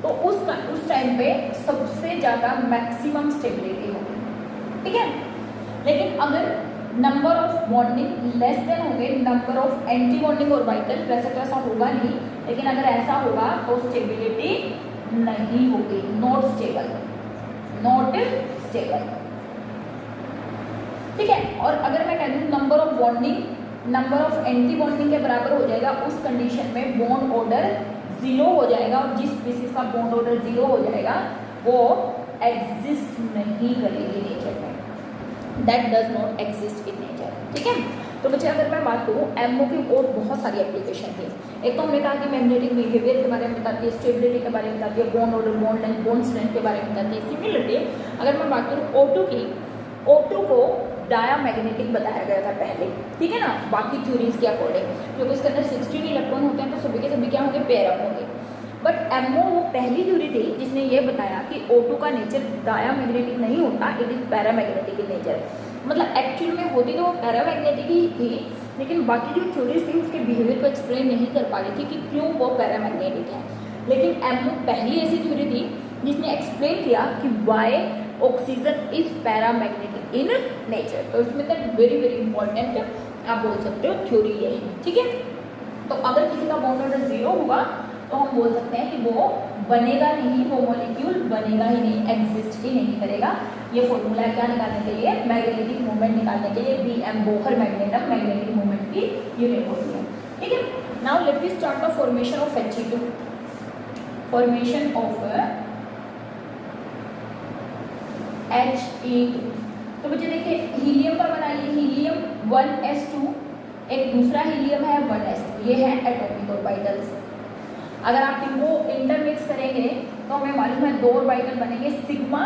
तो उस टाइम पे सबसे ज्यादा मैक्सिमम स्टेबिलिटी होगी। ठीक है, लेकिन अगर number of bonding less than होंगे number of antibonding orbital, वैसे तो ऐसा होगा नहीं, लेकिन अगर ऐसा होगा तो स्टेबिलिटी नहीं होगी, नॉट स्टेबल, नॉट स्टेबल। ठीक है, और अगर मैं कह दूँ number of bonding number of anti bonding के बराबर हो जाएगा, उस कंडीशन में बॉन्ड ऑर्डर 0 हो जाएगा, और जिस स्पीसीज का बॉन्ड ऑर्डर 0 हो जाएगा वो एग्जिस्ट नहीं करेगी नेचर में, that does not exist in nature. ठीक है, तो बच्चे अगर मैं बात करूँ एमओ की और बहुत सारी एप्लीकेशन थी। एक तो हमने कहा कि मैग्नेटिक बिहेवियर के बारे में बताती है, स्टेबिलिटी के बारे में बताती है, bond order, bond length, bond strength के बारे में बताती है। सिमिलरली अगर मैं बात करूँ O2 की, O2 को डायामैग्नेटिक बताया गया था पहले, ठीक है ना, बाकी थ्योरीज के अकॉर्डिंग, क्योंकि इसके अंदर 16 इलेक्ट्रॉन होते हैं तो सभी के सभी क्या होंगे, पेयर अप होंगे। बट एमओ वो पहली थ्योरी थी जिसने ये बताया कि O2 का नेचर डायामैग्नेटिक नहीं होता, it is paramagnetic in nature. मतलब एक्चुअल में होती तो वो पैरामैग्नेटिक ही थी, लेकिन बाकी जो थ्योरीज थी उसके बिहेवियर को एक्सप्लेन नहीं कर पा रही थी कि क्यों वो पैरामैग्नेटिक है। लेकिन एमओ पहली ऐसी थ्योरी थी जिसने एक्सप्लेन किया कि why oxygen is paramagnetic in nature. तो इसमें तक वेरी वेरी इंपॉर्टेंट आप बोल सकते हो थ्योरी ये है। ठीक है, तो अगर किसी का बॉन्ड ऑर्डर 0 होगा तो हम बोल सकते हैं कि वो बनेगा नहीं, वो मॉलिक्यूल बनेगा ही नहीं, एग्जिस्ट ही नहीं करेगा। ये फॉर्मूला क्या निकालने के लिए, मैग्नेटिक मोमेंट निकालने के लिए, BM बोहर मैग्नेटम मैग्नेटिक मोमेंट की यूनिट होती है। ठीक है, now let us start the formation of He2। Formation of He2, तो बच्चे देखिए हीलियम का बनाइए, हीलियम 1s2, एक दूसरा हीलियम है 1s2, ये है एटॉमिक ऑर्बिटल्स। अगर आप इनको इंटरमिक्स करेंगे तो हमें मालूम है 2 ऑर्बिटल बनेंगे, sigma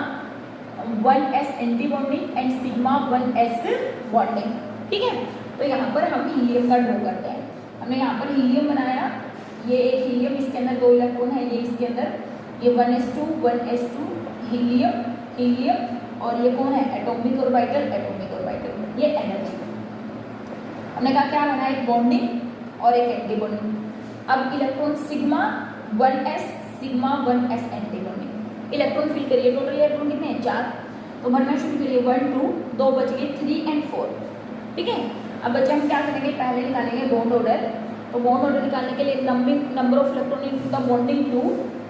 1s anti bonding and sigma 1s bonding. ठीक है, तो यहाँ पर हम हीलियम का ड्रॉ करते हैं। हमने यहाँ पर हीलियम बनाया, ये एक हीलियम, इसके अंदर 2 इलेक्ट्रॉन है, ये इसके अंदर, ये 1s2 हीलियम हीलियम, और ये कौन है, एटॉमिक ऑर्बिटल, ये एनर्जी। हमने कहा क्या बना, एक बॉन्डिंग और एक एंटी बॉन्डिंग। अब electron sigma 1s anti bonding, electron fill करिए, टोटल इलेक्ट्रॉन कितने हैं, 4, तो भरना शुरू करिए, 1 2 2 बच गए, 3 और 4। ठीक है, अब बच्चे हम क्या करेंगे, पहले निकालेंगे बॉन्ड ऑर्डर। तो बॉन्ड ऑर्डर निकालने के लिए number of electron into the bonding 2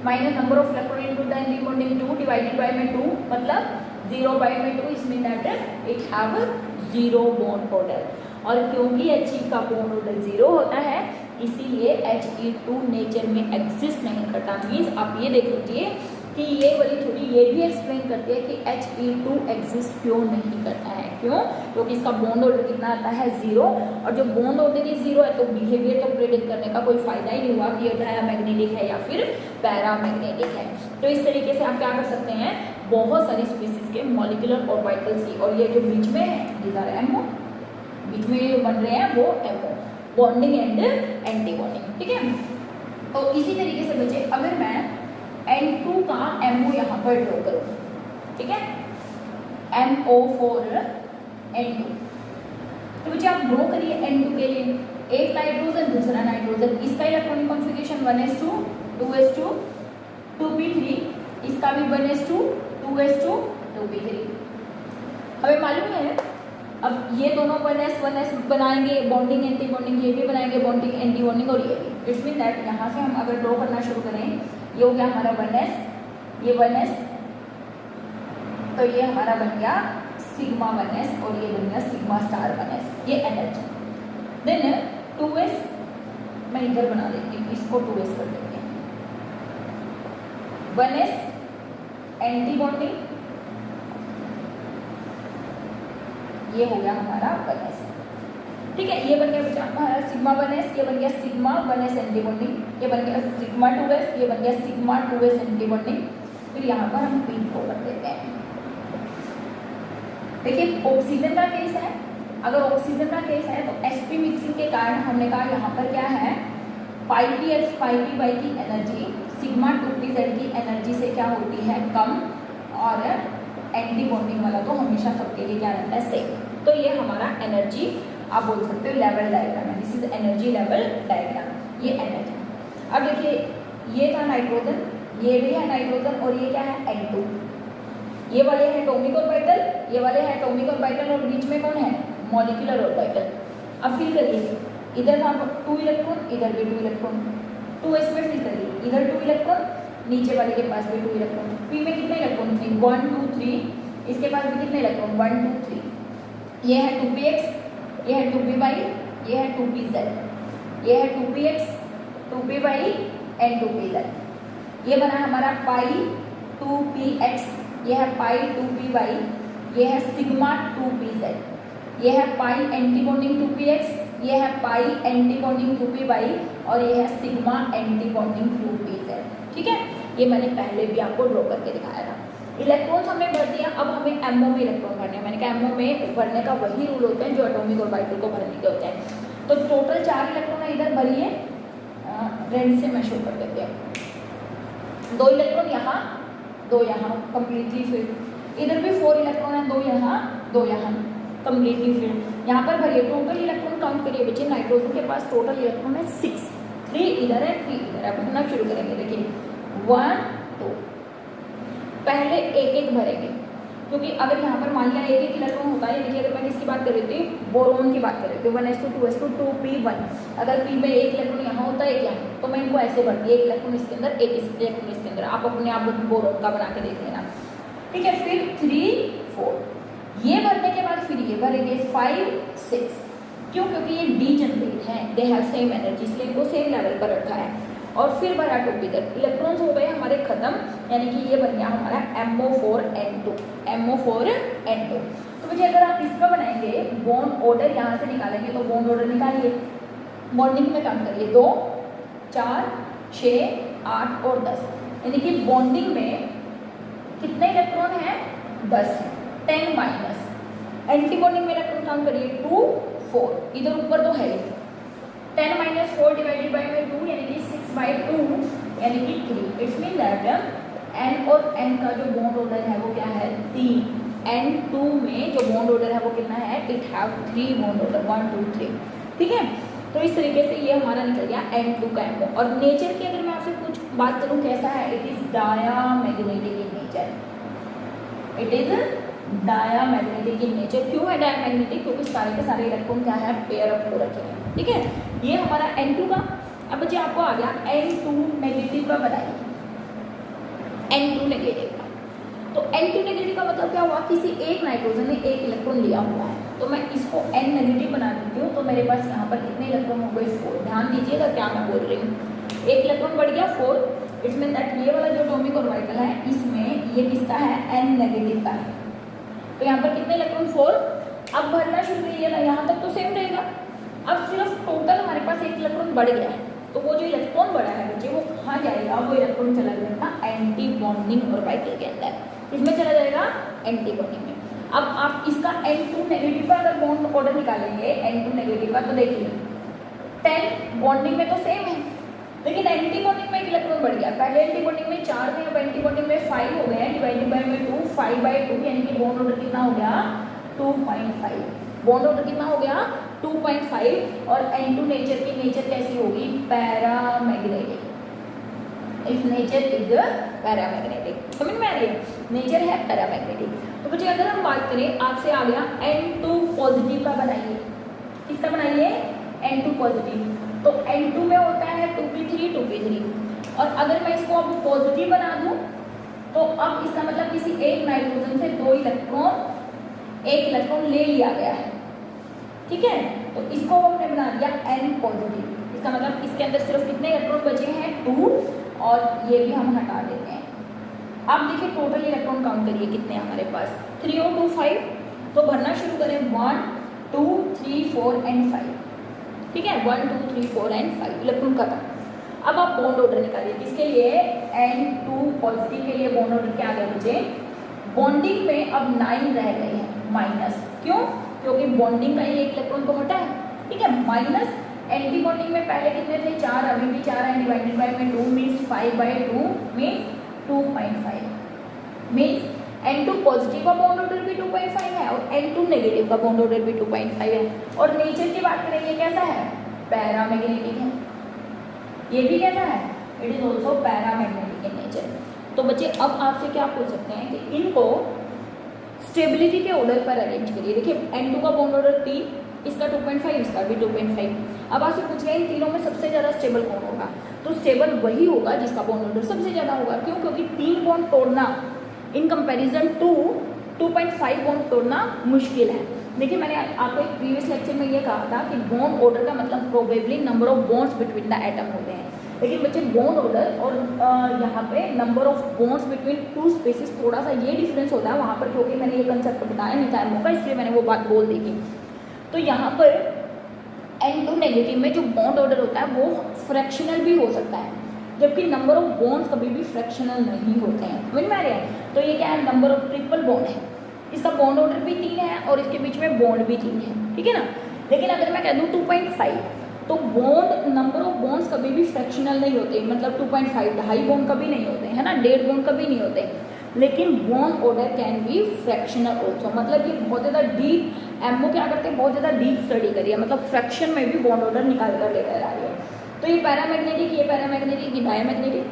minus number of electron into the anti bonding 2 divided by में 2, मतलब 0 बाय में 2, इसमें that it have 0 bond order. और क्योंकि He का बॉन्ड ऑर्डर 0 होता है इसीलिए He2 नेचर में एग्जिस्ट नहीं करता। मीन्स आप ये देख लीजिए कि ये वाली थ्योरी ये भी एक्सप्लेन करती है कि He2 एग्जिस्ट क्यों नहीं करता है, क्यों, क्योंकि इसका बॉन्ड ऑर्डर कितना आता है, 0, और जब बॉन्ड ऑर्डर ही 0 है तो बिहेवियर तो प्रेडिक्ट करने का कोई फायदा ही नहीं हुआ कि ये डायामैग्नेटिक है या फिर पैरामैग्नेटिक है। तो इस तरीके से आप क्या कर सकते हैं, बहुत सारी स्पीसीज के मॉलिक्यूलर ऑर्बिटल्स की, और ये जो बीच में है दीज आर एमओ, बीच में जो बन रहे हैं वो MO, bonding and anti bonding. ठीक है, तो इसी तरीके से बच्चे अगर मैं N2 का MO यहाँ पर ड्रॉ करूँ, ठीक है, NO4 N2, तो बच्चे आप ड्रॉ करिए N2 के लिए, एक नाइट्रोजन दूसरा नाइट्रोजन, इसका electronic configuration 1s2 2s2 2p3, इसका भी 1s2 2s2 2p3। हमें मालूम है अब ये दोनों 1s बनाएंगे बॉन्डिंग एंटी बॉन्डिंग, ये भी बनाएंगे बॉन्डिंग एंटी बॉन्डिंग, और ये भी। इट्स मीन दैट यहाँ से हम अगर ड्रॉ करना शुरू करें, ये हो गया हमारा 1s, ये 1s, तो ये हमारा बन गया सिग्मा 1s और ये बन गया सिग्मा स्टार 1s, ये एनर्जी। देन 2s, मैं इधर बना देती हूँ, इसको 2s कर देते हैं। 1s एंटी बॉन्डिंग, ये हो गया हमारा 1s। ठीक है, ये बन गया बच्चा हमारा सिग्मा 1s, ये बन गया सिग्मा 1s एंटी बॉन्डिंग, ये बन गया सिग्मा 2s, ये बन गया सिग्मा 2s एंटी बॉन्डिंग। फिर यहाँ पर हम पी को कर देते हैं। देखिए ऑक्सीजन का केस है, अगर ऑक्सीजन का केस है तो sp मिक्सिंग के कारण हमने कहा यहाँ पर क्या है, पाई पी एक्स पाई पी वाई की एनर्जी सिग्मा 2pz की एनर्जी से क्या होती है, कम, और एंटी बॉन्डिंग वाला तो हमेशा सबके लिए क्या रहता है, सेम। तो ये हमारा एनर्जी आप बोल सकते हो लेवल डायग्राम है, this is energy level diagram, ये एनर्जी। अब देखिए ये था नाइट्रोजन, ये भी है नाइट्रोजन, और ये क्या है N2, ये वाले हैं एटॉमिक ऑर्बिटल, ये वाले हैं एटॉमिक ऑर्बिटल, और बीच में कौन है, मॉलिक्यूलर ऑर्बिटल। अब फिल करिए, इधर था 2 इलेक्ट्रॉन, इधर भी 2 इलेक्ट्रॉन, 2s में फिल करिए, इधर 2 इलेक्ट्रॉन, नीचे वाले के पास भी 2 इलेक्ट्रॉन। p में कितने इलेक्ट्रॉन थे, 1 2 3, इसके पास भी कितने इलेक्ट्रॉन, 1 2 3। ये है 2px, ये है 2py, ये है 2pz, ये है 2px 2py एंड 2pz। ये बना हमारा पाई 2px, ये है पाई 2py, ये है सिग्मा 2pz, ये है पाई एंटी बॉन्डिंग 2px, ये है पाई एंटी बॉन्डिंग 2py, और ये है सिग्मा एंटी बॉन्डिंग 2pz। ठीक है, ये मैंने पहले भी आपको ड्रॉ करके दिखाया था। इलेक्ट्रॉन्स हमने भर दिया, अब हमें एमओ में इलेक्ट्रॉन भरने हैं। मैंने कहा एमओ में भरने का वही रूल होता है जो एटॉमिक ऑर्बिटल को भरने के होते हैं। तो टोटल 4 इलेक्ट्रॉन है, इधर भरिए, रेड से मैं शो कर देती हूँ। 2 इलेक्ट्रॉन यहाँ, 2 यहाँ, कंप्लीटली फिल्ड। इधर भी 4 इलेक्ट्रॉन है, 2 यहाँ, 2 यहाँ, कंप्लीटली फिल्ड। यहाँ पर भरिए, टोटल इलेक्ट्रॉन काउंट करिए बच्चे। नाइट्रोजन के पास टोटल इलेक्ट्रॉन है 6, 3 इधर है, 3 इधर है। भरना शुरू करेंगे, देखिए 1 2, पहले एक एक भरेंगे, क्योंकि अगर यहाँ पर मान लिया एक एक इलेक्ट्रॉन होता है, देखिए अगर मैं किसकी बात कर रही थी, बोरोन की बात कर रही थी, 1s2 2s2 2p1, अगर p में एक इलेक्ट्रॉन यहाँ होता है, एक यहाँ, तो मैं इनको ऐसे भरती, एक इलेक्ट्रॉन इसके अंदर, एक इलेक्ट्रॉन इसके अंदर। आप अपने आप बोरोन का बना के देख लेना। ठीक है, फिर 3 4, ये भरने के बाद फिर ये भरेंगे 5 6। क्यों, क्योंकि ये डीजेनरेट हैं, दे हैव सेम एनर्जी, इसलिए इनको सेम लेवल पर रखा है। और फिर भरा 2p, इलेक्ट्रॉन्स हो गए हमारे खत्म, यानी कि ये बन गया हमारा MO4N2, MO4N2। तो मुझे अगर आप इसका बनाएंगे बॉन्ड ऑर्डर, यहाँ से निकालेंगे तो बॉन्ड ऑर्डर निकालिए, बॉन्डिंग में काम करिए, 2 4 6 8 और 10, यानी कि बॉन्डिंग में कितने इलेक्ट्रॉन हैं, 10 है, 10 माइनस। एंटी बॉन्डिंग में इलेक्ट्रॉन काम करिए 2 4, इधर ऊपर तो है 10 माइनस 4 डिवाइडेड बाई 2, यानी कि 6/2, यानी कि 3। इट्स मीन दैट N और N का जो बॉन्ड ऑर्डर है वो क्या है, 3। N2 में जो बॉन्ड ऑर्डर है वो कितना है, इट हैव 3 बॉन्ड ऑर्डर, 1 2 3। ठीक है, तो इस तरीके से ये हमारा निकल गया N2 का MO। और नेचर की अगर मैं आपसे कुछ बात करूँ कैसा है, it is diamagnetic in nature, it is diamagnetic in nature. क्यों है डायामैग्नेटिक, क्योंकि सारे के सारे इलेक्ट्रॉन क्या है, पेयर अप हो रखे हैं। ठीक है, ये हमारा N2 का। अब बच्चे आपको आ गया N2 नेगेटिव का बताइए, N2 नेगेटिव का। तो N2 नेगेटिव का मतलब क्या हुआ, किसी एक नाइट्रोजन ने एक इलेक्ट्रॉन लिया हुआ है, तो मैं इसको N नेगेटिव बना देती हूँ, तो मेरे पास यहाँ पर कितने इलेक्ट्रॉन हो गए, 4। ध्यान दीजिएगा क्या मैं बोल रही हूँ, एक इलेक्ट्रॉन बढ़ गया 4, इट्स मीन दैट ये वाला जो एटॉमिक ऑर्बिटल है इसमें ये किसका है, N नेगेटिव का है। तो यहाँ पर कितने इलेक्ट्रॉन, 4। अब भरना शुरू करिएगा, यहाँ तक तो सेम रहेगा। अब सिर्फ टोटल हमारे पास एक इलेक्ट्रॉन बढ़ गया है, तो वो जो इलेक्ट्रॉन बढ़ा है बच्चे वो कहाँ जाएगा, वो इलेक्ट्रॉन चला जाएगा एंटी बॉन्डिंग ऑर्बिटल के अंदर, इसमें चला जाएगा एंटी बॉन्डिंग में। अब आप इसका N2 नेगेटिव का अगर बॉन्ड ऑर्डर निकालेंगे N2 नेगेटिव का, तो देखिए 10 बॉन्डिंग में तो सेम है, लेकिन एंटी बॉन्डिंग में एक इलेक्ट्रॉन बढ़ गया। पहले एंटी बॉन्डिंग में 4 थे, अब एंटी बॉन्डिंग में 5 हो गए हैं, डिवाइडेड बाय में 2, 5/2, यानी कि बॉन्ड ऑर्डर कितना हो गया, 2.5। बॉन्ड ऑर्डर कितना हो गया, 2.5। और N2 नेचर की नेचर कैसी होगी, पैरामैग्नेटिक। इस नेचर इज पैरामैग्नेटिक, समझ में आ रही है, नेचर है पैरामैग्नेटिक। तो बच्चे अगर हम बात करें, आपसे आ गया N2 पॉजिटिव का बनाइए, किसका बनाइए, N2 पॉजिटिव। तो N2 में होता है 2p3 2p3, और अगर मैं इसको अब पॉजिटिव बना दूं, तो अब इसका मतलब किसी एक नाइट्रोजन से एक इलेक्ट्रॉन ले लिया गया है। ठीक है, तो इसको हमने बना दिया N पॉजिटिव। इसका मतलब इसके अंदर सिर्फ कितने इलेक्ट्रॉन बचे हैं 2, और ये भी हम हटा देते हैं। अब देखिए टोटल इलेक्ट्रॉन काउंट करिए कितने हमारे पास 3 और 2 5, तो भरना शुरू करें 1 2 3 4 एंड 5, ठीक है 1 2 3 4 एंड 5 इलेक्ट्रॉन खत्म। अब आप बॉन्ड ऑर्डर निकालिए किसके लिए, N2 पॉजिटिव के लिए बॉन्ड ऑर्डर क्या आ गया मुझे, बॉन्डिंग में अब 9 रह गए हैं माइनस, क्यों, क्योंकि बॉन्डिंग का ये एक इलेक्ट्रॉन तो हटा है, ठीक है माइनस। एंटी बॉन्डिंग में पहले कितने थे 4, अभी भी 4 है, डिवाइडेड बाय में 2 means 5/2 means 2.5 means N2 positive का बॉन्ड ऑर्डर भी 2.5 है और N2 नेगेटिव का बॉन्ड ऑर्डर भी 2.5 है। और नेचर की बात करें ये कैसा है, पैरामैग्नेटिक है, ये भी कैसा है, it is also paramagnetic in nature. तो बच्चे अब आपसे क्या पूछ सकते हैं कि इनको स्टेबिलिटी के ऑर्डर पर अरेंज करिए। देखिए N2 का बॉन्ड ऑर्डर 3, इसका 2.5, इसका भी 2.5। अब आपसे पूछ रहे हैं इन तीनों में सबसे ज़्यादा स्टेबल कौन होगा, तो स्टेबल वही होगा जिसका बॉन्ड ऑर्डर सबसे ज़्यादा होगा। क्यों, क्योंकि 3 बॉन्ड तोड़ना इन कंपैरिजन टू 2.5 बॉन्ड तोड़ना मुश्किल है। देखिए मैंने आपको एक प्रीवियस लेक्चर में ये कहा था कि बॉन्ड ऑर्डर का मतलब probably number of bonds between the atom होते हैं, लेकिन बच्चे बॉन्ड ऑर्डर और यहाँ पे number of bonds between 2 species थोड़ा सा ये डिफरेंस होता है वहाँ पर, क्योंकि मैंने ये कंसेप्ट बताया नहीं था एमओ का, इसलिए मैंने वो बात बोल दी थी। तो यहाँ पर N2 नेगेटिव में जो बॉन्ड ऑर्डर होता है वो फ्रैक्शनल भी हो सकता है, जबकि नंबर ऑफ बॉन्ड्स कभी भी फ्रैक्शनल नहीं होते हैं, समझ में आ रहा है। तो ये क्या है, नंबर ऑफ ट्रिपल बॉन्ड है, इसका बॉन्ड ऑर्डर भी 3 है और इसके बीच में बॉन्ड भी 3 है, ठीक है ना। लेकिन अगर मैं कह दूँ 2.5, तो बॉन्ड नंबर ऑफ बॉन्ड्स कभी भी फ्रैक्शनल नहीं होते, मतलब 2.5 ढाई बॉन्ड कभी नहीं होते है ना, 1.5 बॉन्ड कभी नहीं होते, लेकिन bond order can be fractional also. मतलब ये बहुत ज़्यादा डीप एमओ क्या करते हैं, बहुत ज़्यादा डीप स्टडी करिए, मतलब फ्रैक्शन में भी बॉन्ड ऑर्डर निकाल कर लेकर आ रही है। तो ये पैरामैग्नेटिक, ये पैरामैग्नेटिक, ये डायमैग्नेटिक,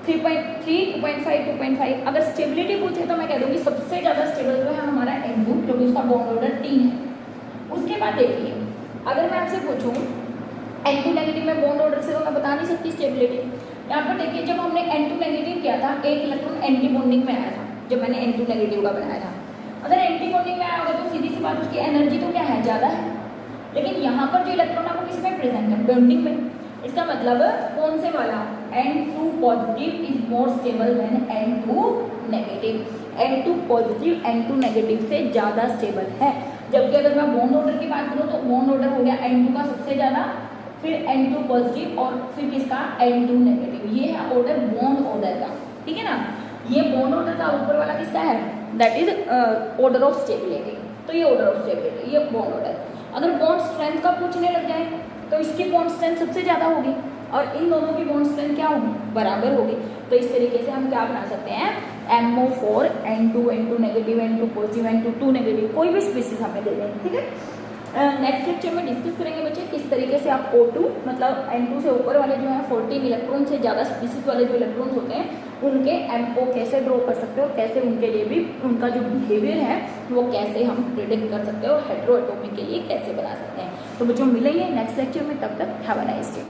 3.3 2.5 2.5। अगर स्टेबिलिटी पूछे तो मैं कह दूँगी सबसे ज़्यादा स्टेबल जो है हमारा N2, क्योंकि उसका बॉन्ड ऑर्डर 3 है। उसके बाद देखिए अगर मैं आपसे पूछूँ N2 नेगेटिव में बॉन्ड ऑर्डर से, तो मैं बता नहीं सकती स्टेबिलिटी। यहाँ पर देखिए जब हमने N2 नेगेटिव किया था, एक इलेक्ट्रॉन एंटी बॉन्डिंग में आया था, जब मैंने N2 नेगेटिव का बनाया था। अगर एंटी बॉन्डिंग में आया होगा तो सीधी सी बात उसकी एनर्जी तो क्या है, ज़्यादा है, लेकिन यहाँ पर जो इलेक्ट्रॉन है वो किस में प्रेजेंट है, बॉन्डिंग में। इसका मतलब कौन से वाला, N2 positive is more stable then N2 negative. N2 positive N2 negative से ज़्यादा स्टेबल है। जबकि अगर मैं बॉन्ड ऑर्डर की बात करूँ तो बॉन्ड ऑर्डर हो गया N2 का सबसे ज़्यादा, फिर N2 पॉजिटिव और फिर किसका N2 नेगेटिव। ये है ऑर्डर बॉन्ड ऑर्डर का, ठीक है ना। ये बॉन्ड ऑर्डर का ऊपर वाला किसका है, that is order of stability. तो ये ऑर्डर ऑफ स्टेबिलिटी, ये बॉन्ड ऑर्डर। अगर बॉन्ड स्ट्रेंथ का पूछने लग जाए तो इसकी बॉन्ड स्ट्रेंथ सबसे ज़्यादा होगी और इन दोनों की बॉन्ड स्ट्रेंथ क्या होगी, बराबर होगी। तो इस तरीके से हम क्या बना सकते हैं, MO4 N2 N2 negative N2 positive N2 2 negative, कोई भी स्पीसीज हमें दे दें, ठीक है। नेक्स्ट लेक्चर में डिस्कस करेंगे बच्चे किस तरीके से आप O2 मतलब N2 से ऊपर वाले जो है 14 इलेक्ट्रॉन से ज़्यादा स्पीसीज वाले जो इलेक्ट्रॉन्स होते हैं उनके MO कैसे ड्रॉ कर सकते हो, कैसे उनके लिए भी उनका जो बिहेवियर है वो कैसे हम प्रिडिक्ट कर सकते हो और हेटेरोएटॉमी के लिए कैसे बना सकते हैं। तो बच्चों मिलेंगे नेक्स्ट लेक्चर में, तब तक हैव अ नाइस डे।